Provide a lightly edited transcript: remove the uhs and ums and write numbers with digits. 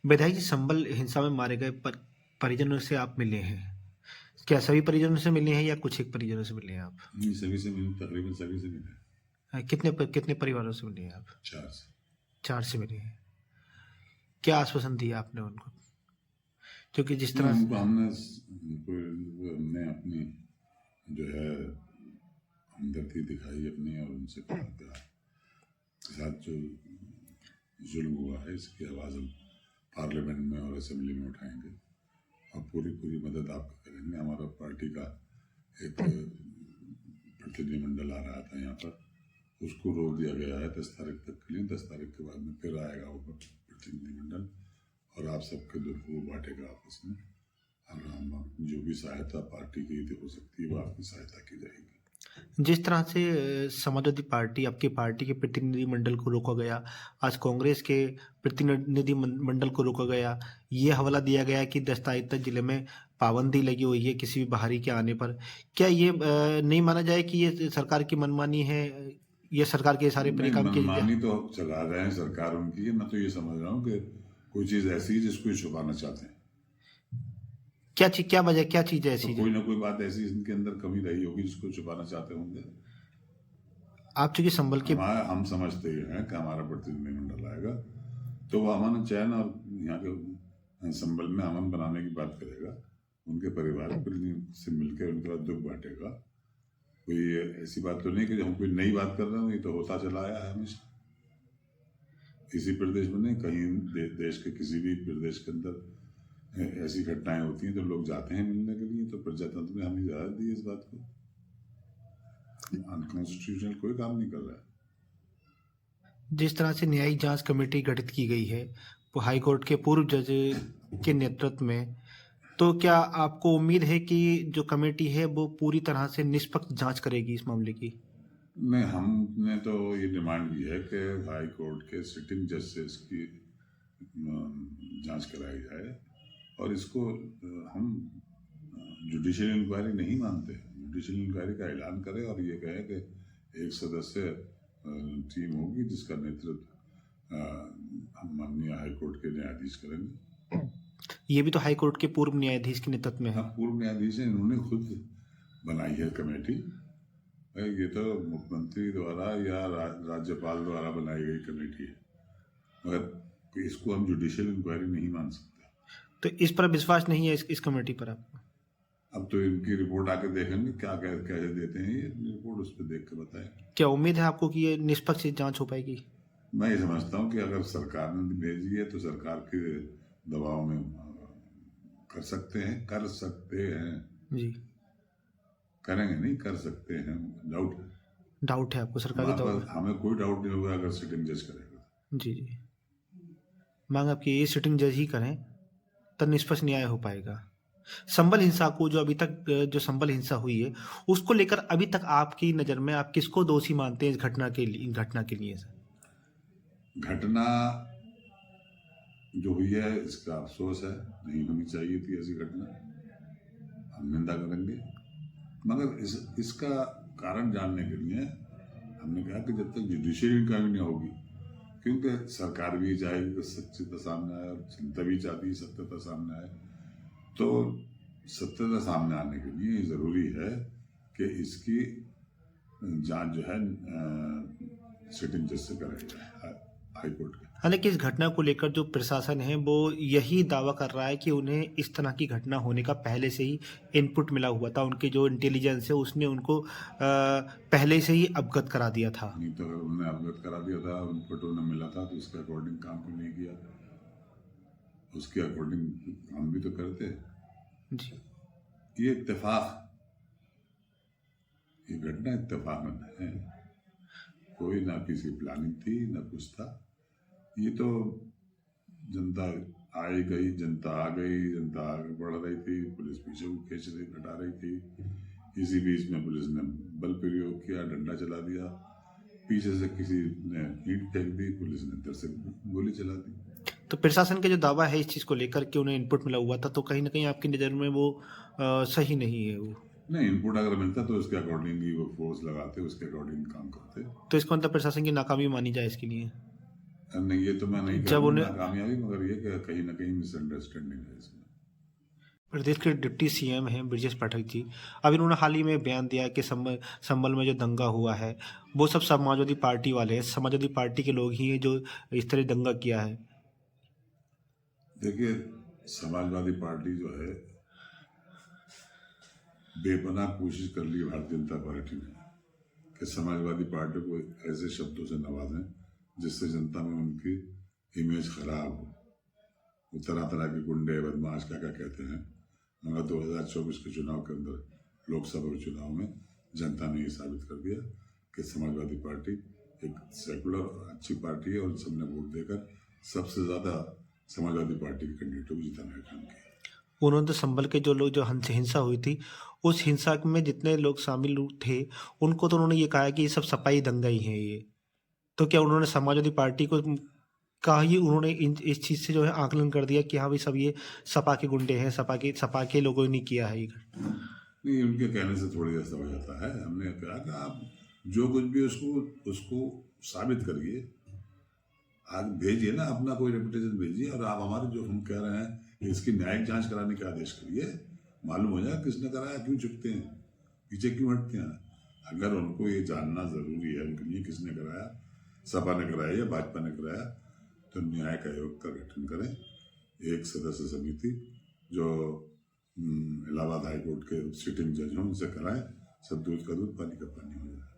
विधायक जी, संभल हिंसा में मारे गए परिजनों से आप मिले हैं। क्या सभी परिजनों से मिले हैं या कुछ एक परिजनों से मिले हैं आप? नहीं, सभी से मिले, तकरीबन सभी से मिले। कितने परिवारों से मिले हैं आप? 4 से। 4 से मिले हैं। क्या आश्वासन दिया आपने उनको? क्योंकि जिस नहीं, तरह उनको हमने अपनी जो है हमदर्दी दिखाई अपनी, और उनसे प्यार के साथ जो जुल्म हुआ है इसकी आवाज़ हम पार्लियामेंट में और असेंबली में उठाएंगे और पूरी मदद आपको करेंगे। हमारा पार्टी का एक प्रतिनिधिमंडल आ रहा था यहाँ पर, उसको रोक दिया गया है 10 तारीख तक के लिए। 10 तारीख के बाद में फिर आएगा वो प्रतिनिधिमंडल और आप सबके दुख को बांटेगा आपस में, और हम जो भी सहायता पार्टी की हो सकती है वो आपकी सहायता की जाएगी। जिस तरह से समाजवादी पार्टी, आपकी पार्टी के प्रतिनिधिमंडल को रोका गया, आज कांग्रेस के प्रतिनिधिमंडल को रोका गया, ये हवाला दिया गया कि दस्तावेज जिले में पाबंदी लगी हुई है किसी भी बाहरी के आने पर। क्या ये नहीं माना जाए कि ये सरकार की मनमानी है? ये सरकार के सारे नहीं, काम किए मनमानी तो चला रहे हैं सरकार उनकी है। मैं तो ये समझ रहा हूँ कि कोई चीज़ ऐसी है जिसको छुपाना चाहते हैं। क्या वजह, क्या चीज़ ऐसी? तो कोई ना कोई बात ऐसी इनके अंदर कमी रही होगी जिसको छुपाना चाहते होंगे। आप चूंकि संभल के हम समझते हैं कि हमारा प्रतिनिधिमंडल आएगा तो वो अमन चैन और यहाँ के संभल में अमन बनाने की बात करेगा, उनके परिवार से मिलकर उनके बाद दुख बांटेगा। कोई ऐसी बात तो नहीं कि हम कोई नई बात कर रहे हो, ये तो होता चला आया है हमेशा। इसी प्रदेश में नहीं, कहीं देश के किसी भी प्रदेश के अंदर ऐसी घटनाएं होती हैं तो लोग जाते हैं मिलने के लिए। तो प्रजातंत्र ने हमें इजाजत दी इस बात को। अनकॉन्स्टिट्यूशनल कोई काम नहीं कर रहा है। जिस तरह से न्यायिक जांच कमेटी गठित की गई है वो हाई कोर्ट के पूर्व जज के नेतृत्व में, तो क्या आपको उम्मीद है कि जो कमेटी है वो पूरी तरह से निष्पक्ष जांच करेगी इस मामले की? नहीं, हमने तो ये डिमांड की है कि हाई कोर्ट के सिटिंग जज से इसकी जांच कराई जाए, और इसको हम जुडिशियल इंक्वायरी नहीं मानते। जुडिशियल इंक्वायरी का ऐलान करें और ये कहे कि एक सदस्य टीम होगी जिसका नेतृत्व हम माननीय हाई कोर्ट के न्यायाधीश करेंगे। ये भी तो हाई कोर्ट के पूर्व न्यायाधीश के नेतृत्व में है। हाँ, पूर्व न्यायाधीश हैं, इन्होंने खुद बनाई है कमेटी। ये तो मुख्यमंत्री द्वारा या राज्यपाल द्वारा बनाई गई कमेटी है, मगर इसको हम जुडिशियल इंक्वायरी नहीं मान सकते। तो इस पर विश्वास नहीं है इस कमेटी पर आपको? अब तो इनकी रिपोर्ट आके देखेंगे क्या कैसे देते हैं ये रिपोर्ट, उस पर देख के बताएं। क्या उम्मीद है आपको कि ये निष्पक्ष जांच हो पाएगी? मैं ये समझता हूँ कि अगर सरकार ने भेजी है तो सरकार के दबाव में कर सकते हैं जी, करेंगे नहीं, कर सकते हैं। डाउट है आपको सरकार के दबाव? हमें कोई डाउट नहीं होगा अगर सिटिंग जज करेगा। जी जी, मांग आपकी ये सिटिंग जज ही करें तब निष्पक्ष न्याय हो पाएगा। संभल हिंसा को, जो अभी तक जो संभल हिंसा हुई है उसको लेकर अभी तक आपकी नज़र में आप किसको दोषी मानते हैं इस घटना के लिए सर? घटना जो हुई है इसका अफसोस है, नहीं होनी चाहिए थी ऐसी घटना, हम निंदा करेंगे। मगर इसका कारण जानने के लिए हमने कहा कि जब तक जुडिशियल इंक्वायरी नहीं होगी, क्योंकि सरकार भी चाहेगी कि सत्यता सामने आए और जनता भी चाहती है सत्यता सामने आए, तो सत्यता सामने आने के लिए ज़रूरी है कि इसकी जांच जो है सिटिंग जज से कराई जाए हाई कोर्ट के। हालांकि इस घटना को लेकर जो प्रशासन है वो यही दावा कर रहा है कि उन्हें इस तरह की घटना होने का पहले से ही इनपुट मिला हुआ था, उनके जो इंटेलिजेंस है उसने उनको पहले से ही अवगत करा दिया था। नहीं तो अगर उन्हें अवगत करा दिया था, इनपुट उन्हें मिला था, तो उसके अकॉर्डिंग काम क्यों नहीं किया? उसके अकॉर्डिंग हम भी तो करते जी। ये इत्तेफाक, ये घटना इत्तेफाक है, कोई ना किसी प्लानिंग थी ना कुछ था। ये तो जनता आई गई, जनता आ गई, जनता आगे बढ़ रही थी, पुलिस पीछे को खींच रही, हटा रही थी। इसी बीच में पुलिस ने बल प्रयोग किया, डंडा चला दिया, पीछे से किसी ने ईंट फेंक दी, पुलिस ने इधर से गोली चला दी। तो प्रशासन का जो दावा है इस चीज़ को लेकर के उन्हें इनपुट मिला हुआ था, तो कहीं ना कहीं आपकी नज़र में वो सही नहीं है? वो नहीं, इनपुट अगर मिलता तो उसके अकॉर्डिंग ही वो फोर्स लगाते, उसके अकॉर्डिंग काम करते। तो इसका मतलब प्रशासन की नाकामी मानी जाए इसके लिए? नहीं, ये तो मैं नहीं कह जब रहा हूँ उन्हें नाकामयाबी, मगर ये कि कहीं ना कहीं मिसअंडरस्टैंडिंग है इसमें। प्रदेश के डिप्टी सीएम हैं ब्रजेश पाठक जी। अब इन्होंने हाल ही में बयान दिया है कि संभल में जो दंगा हुआ है वो सब समाजवादी पार्टी वाले हैं, समाजवादी पार्टी के लोग ही हैं जो इस तरह दंगा किया है। देखिए, समाजवादी पार्टी जो है बेपनाह कोशिश कर ली भारतीय जनता पार्टी ने कि समाजवादी पार्टी को ऐसे शब्दों से नवाजें जिससे जनता में उनकी इमेज खराब हो। वो तरह तरह के गुंडे बदमाश क्या क्या कहते हैं, मगर 2024 के चुनाव के अंदर लोकसभा के चुनाव में जनता ने ये साबित कर दिया कि समाजवादी पार्टी एक सेकुलर अच्छी पार्टी है और सबने वोट देकर सबसे ज़्यादा समाजवादी पार्टी के कैंडिडेट को जिताने का काम किया। उन्होंने तो संभल के जो लोग जो हिंसा हुई थी उस हिंसा में जितने लोग शामिल थे उनको तो उन्होंने ये कहा है कि ये सब सपाई दंगा ही है ये। तो क्या उन्होंने समाजवादी पार्टी को का ही उन्होंने इस चीज़ से जो है आकलन कर दिया कि हाँ भाई सब ये सपा के गुंडे हैं, सपा के लोगों ने किया है ये। नहीं, उनके कहने से थोड़ी ऐसा हो जाता है। हमने कहा कि आप जो कुछ भी उसको उसको साबित करिए, आप भेजिए ना, अपना कोई रेपुटेशन भेजिए, और आप हमारे जो हम कह रहे हैं कि इसकी न्यायिक जांच कराने के आदेश करिए, मालूम हो जाए किसने कराया, क्यों चुपते हैं, पीछे क्यों हटते हैं। अगर उनको ये जानना जरूरी है उनके लिए किसने कराया, सपा ने कराया या भाजपा ने कराया, तो न्यायिक आयोग का गठन करें, एक सदस्य समिति जो इलाहाबाद हाईकोर्ट के सिटिंग जज हों उनसे कराएं, सब दूध का दूध पानी का पानी हो जाए।